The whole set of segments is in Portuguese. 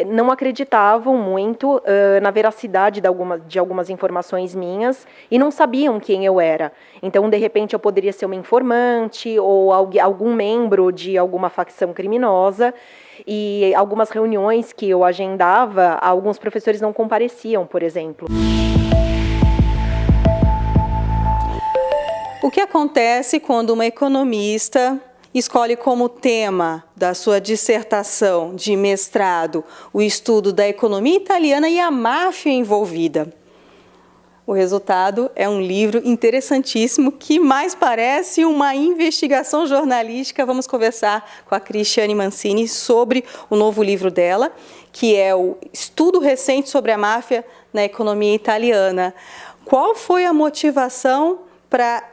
não acreditavam muito na veracidade de algumas informações minhas e não sabiam quem eu era. Então, de repente, eu poderia ser uma informante ou algum membro de alguma facção criminosa. E algumas reuniões que eu agendava, alguns professores não compareciam, por exemplo. O que acontece quando uma economista escolhe como tema da sua dissertação de mestrado o estudo da economia italiana e a máfia envolvida? O resultado é um livro interessantíssimo que mais parece uma investigação jornalística. Vamos conversar com a Cristiane Mancini sobre o novo livro dela, que é o Estudo Recente sobre a Máfia na Economia Italiana. Qual foi a motivação para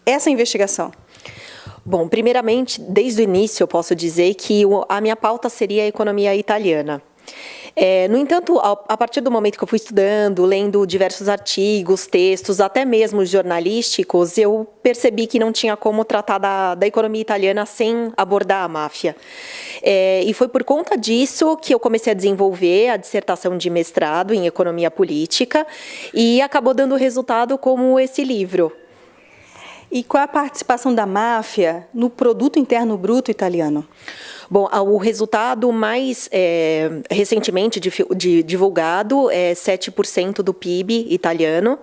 essa investigação? Bom, primeiramente, desde o início eu posso dizer que a minha pauta seria a economia italiana. No entanto, a partir do momento que eu fui estudando, lendo diversos artigos, textos, até mesmo jornalísticos, eu percebi que não tinha como tratar da economia italiana sem abordar a máfia. E foi por conta disso que eu comecei a desenvolver a dissertação de mestrado em economia política e acabou dando resultado como esse livro. E qual a participação da máfia no produto interno bruto italiano? Bom, o resultado mais recentemente divulgado é 7% do PIB italiano.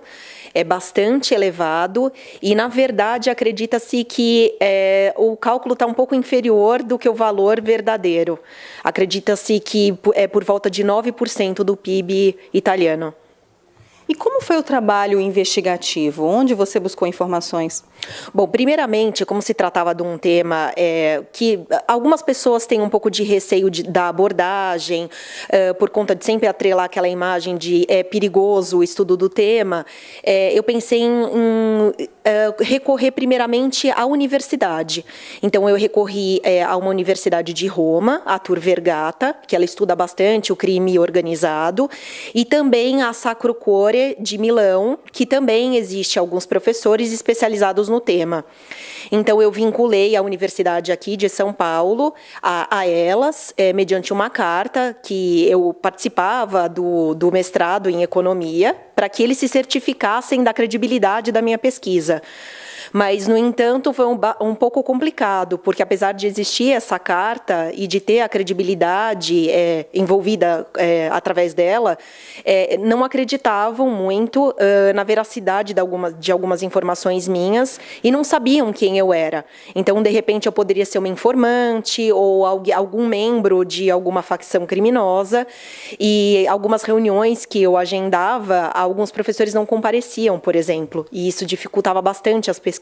É bastante elevado e, na verdade, acredita-se que o cálculo está um pouco inferior do que o valor verdadeiro. Acredita-se que é por volta de 9% do PIB italiano. E como foi o trabalho investigativo? Onde você buscou informações? Bom, primeiramente, como se tratava de um tema que algumas pessoas têm um pouco de receio da abordagem, por conta de sempre atrelar aquela imagem de perigoso o estudo do tema, eu pensei em recorrer primeiramente à universidade. Então, eu recorri a uma universidade de Roma, a Tor Vergata, que ela estuda bastante o crime organizado, e também a Sacro Cuore de Milão, que também existe alguns professores especializados no tema. Então, eu vinculei a universidade aqui de São Paulo a elas, mediante uma carta que eu participava do mestrado em economia, para que eles se certificassem da credibilidade da minha pesquisa. Mas, no entanto, foi um pouco complicado, porque apesar de existir essa carta e de ter a credibilidade envolvida através dela, não acreditavam muito na veracidade de algumas informações minhas e não sabiam quem eu era. Então, de repente, eu poderia ser uma informante ou algum membro de alguma facção criminosa, e algumas reuniões que eu agendava, alguns professores não compareciam, por exemplo, e isso dificultava bastante as pesquisas.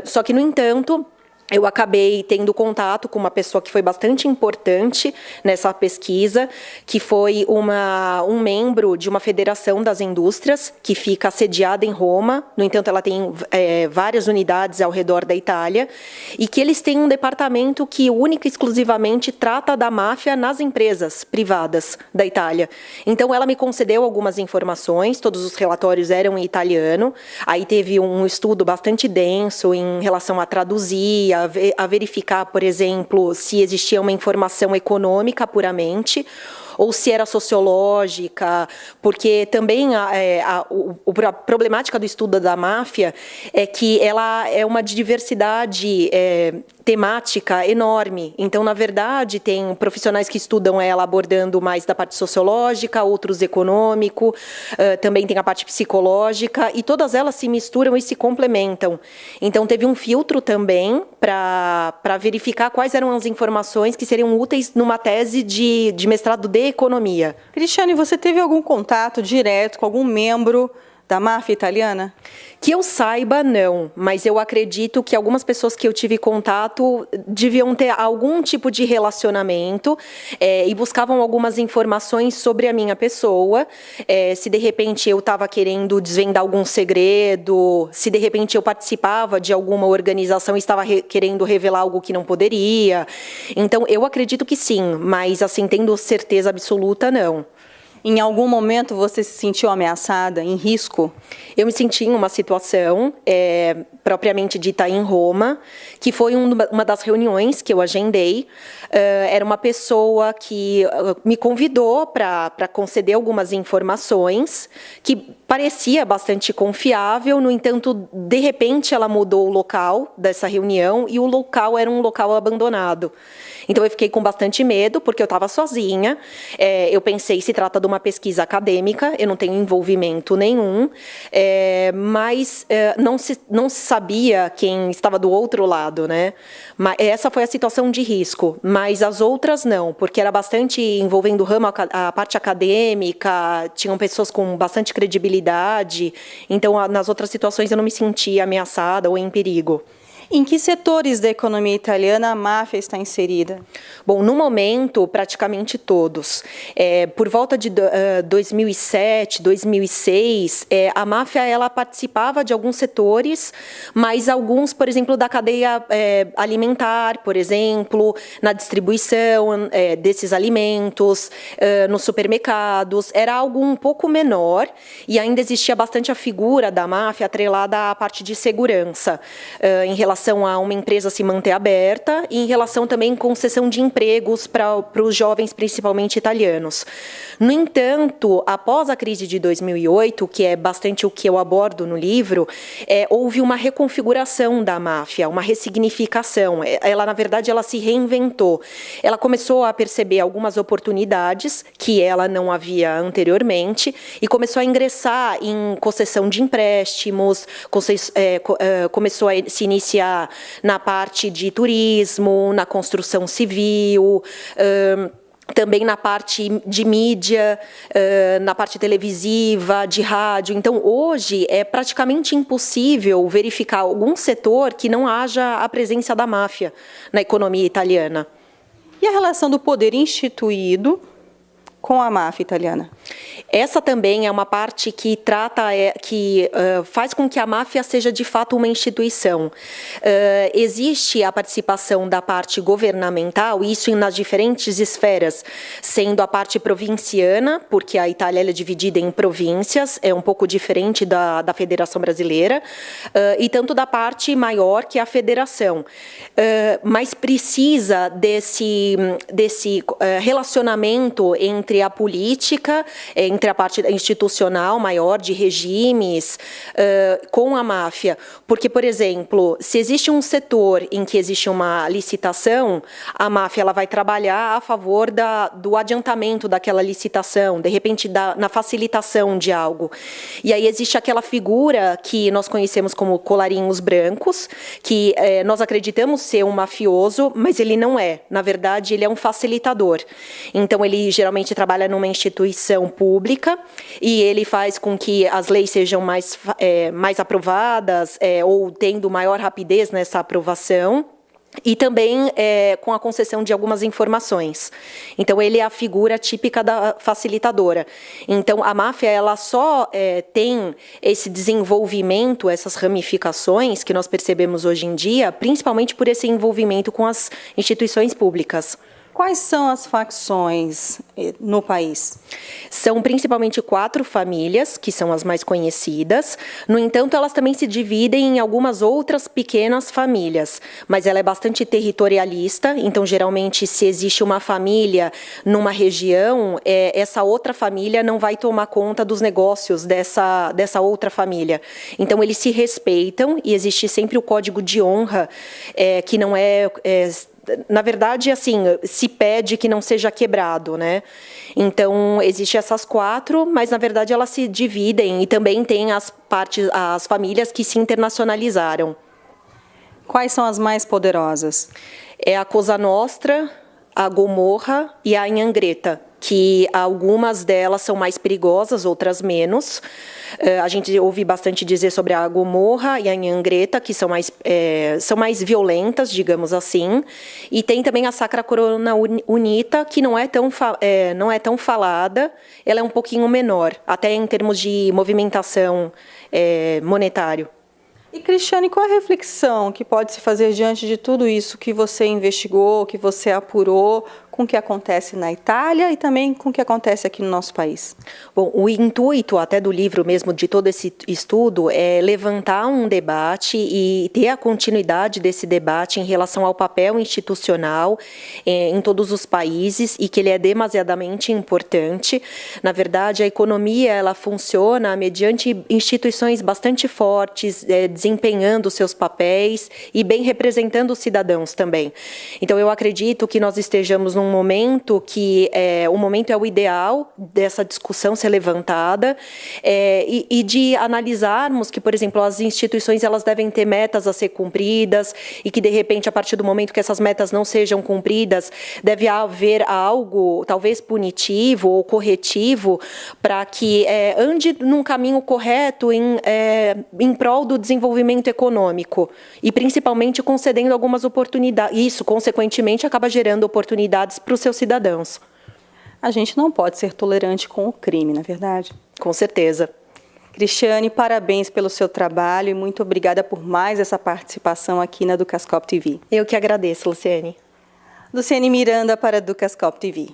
Só que, no entanto, eu acabei tendo contato com uma pessoa que foi bastante importante nessa pesquisa, que foi um membro de uma federação das indústrias, que fica sediada em Roma. No entanto, ela tem várias unidades ao redor da Itália, e que eles têm um departamento que única e exclusivamente trata da máfia nas empresas privadas da Itália. Então, ela me concedeu algumas informações, todos os relatórios eram em italiano, aí teve um estudo bastante denso em relação a traduzir, a verificar, por exemplo, se existia uma informação econômica puramente, ou se era sociológica, porque também a problemática do estudo da máfia é que ela é uma diversidade temática enorme. Então, na verdade, tem profissionais que estudam ela abordando mais da parte sociológica, outros econômico, também tem a parte psicológica, e todas elas se misturam e se complementam. Então, teve um filtro também para verificar quais eram as informações que seriam úteis numa tese de mestrado de economia. Cristiane, você teve algum contato direto com algum membro da máfia italiana? Que eu saiba, não, mas eu acredito que algumas pessoas que eu tive contato deviam ter algum tipo de relacionamento e buscavam algumas informações sobre a minha pessoa, se de repente eu estava querendo desvendar algum segredo, se de repente eu participava de alguma organização e estava querendo revelar algo que não poderia. Então, eu acredito que sim, mas assim, tendo certeza absoluta, não. Em algum momento você se sentiu ameaçada, em risco? Eu me senti em uma situação propriamente dita em Roma, que foi uma das reuniões que eu agendei. Era uma pessoa que me convidou para conceder algumas informações, que parecia bastante confiável. No entanto, de repente, ela mudou o local dessa reunião e o local era um local abandonado. Então, eu fiquei com bastante medo, porque eu estava sozinha. Eu pensei, se trata de uma pesquisa acadêmica, eu não tenho envolvimento nenhum, mas não se sabia quem estava do outro lado, né? Mas essa foi a situação de risco, mas as outras não, porque era bastante envolvendo o ramo, a parte acadêmica, tinham pessoas com bastante credibilidade, então nas outras situações eu não me sentia ameaçada ou em perigo. Em que setores da economia italiana a máfia está inserida? Bom, no momento, praticamente todos. Por volta de 2007, 2006, a máfia ela participava de alguns setores, mas alguns, por exemplo, da cadeia alimentar, por exemplo, na distribuição desses alimentos, nos supermercados, era algo um pouco menor e ainda existia bastante a figura da máfia atrelada à parte de segurança, em relação a uma empresa se manter aberta e em relação também à concessão de empregos para os jovens, principalmente italianos. No entanto, após a crise de 2008, que é bastante o que eu abordo no livro, houve uma reconfiguração da máfia, uma ressignificação. Ela, na verdade, ela se reinventou. Ela começou a perceber algumas oportunidades que ela não havia anteriormente e começou a ingressar em concessão de empréstimos, começou a se iniciar na parte de turismo, na construção civil, também na parte de mídia, na parte televisiva, de rádio. Então, hoje, é praticamente impossível verificar algum setor que não haja a presença da máfia na economia italiana. E a relação do poder instituído com a máfia italiana? Essa também é uma parte que faz com que a máfia seja de fato uma instituição. Existe a participação da parte governamental, isso nas diferentes esferas, sendo a parte provinciana, porque a Itália é dividida em províncias, é um pouco diferente da Federação Brasileira, e tanto da parte maior, que é a Federação. Mas precisa desse relacionamento entre a política, entre a parte institucional maior, de regimes, com a máfia. Porque, por exemplo, se existe um setor em que existe uma licitação, a máfia ela vai trabalhar a favor do adiantamento daquela licitação, de repente na facilitação de algo. E aí existe aquela figura que nós conhecemos como colarinhos brancos, que nós acreditamos ser um mafioso, mas ele não é. Na verdade, ele é um facilitador. Então, ele geralmente trabalha numa instituição pública e ele faz com que as leis sejam mais aprovadas ou tendo maior rapidez nessa aprovação. E também com a concessão de algumas informações. Então, ele é a figura típica da facilitadora. Então, a máfia ela só tem esse desenvolvimento, essas ramificações que nós percebemos hoje em dia, principalmente por esse envolvimento com as instituições públicas. Quais são as facções no país? São principalmente 4 famílias, que são as mais conhecidas. No entanto, elas também se dividem em algumas outras pequenas famílias, mas ela é bastante territorialista, então, geralmente, se existe uma família numa região, essa outra família não vai tomar conta dos negócios dessa outra família. Então, eles se respeitam e existe sempre o código de honra, que não na verdade, assim, se pede que não seja quebrado, né? Então, existem essas 4, mas, na verdade, elas se dividem e também tem as famílias que se internacionalizaram. Quais são as mais poderosas? É a Cosa Nostra, a Gomorra e a 'Ndrangheta, que algumas delas são mais perigosas, outras menos. A gente ouve bastante dizer sobre a Gomorra e a 'Ndrangheta, que são mais violentas, digamos assim. E tem também a Sacra Corona Unita, que não é tão falada, ela é um pouquinho menor, até em termos de movimentação monetário. E, Cristiane, qual a reflexão que pode se fazer diante de tudo isso que você investigou, que você apurou? com o que acontece na Itália e também com o que acontece aqui no nosso país? Bom, o intuito até do livro mesmo, de todo esse estudo, é levantar um debate e ter a continuidade desse debate em relação ao papel institucional em todos os países e que ele é demasiadamente importante. Na verdade, a economia ela funciona mediante instituições bastante fortes, desempenhando seus papéis e bem representando os cidadãos também. Então, eu acredito que nós estejamos num momento que o momento é o ideal dessa discussão ser levantada e de analisarmos que, por exemplo, as instituições elas devem ter metas a ser cumpridas e que, de repente, a partir do momento que essas metas não sejam cumpridas, deve haver algo, talvez punitivo ou corretivo, para que ande num caminho correto em prol do desenvolvimento econômico e, principalmente, concedendo algumas oportunidades. Isso, consequentemente, acaba gerando oportunidades para os seus cidadãos. A gente não pode ser tolerante com o crime, não é verdade? Com certeza. Cristiane, parabéns pelo seu trabalho e muito obrigada por mais essa participação aqui na Educascope TV. Eu que agradeço, Luciene. Luciene Miranda para a Educascope TV.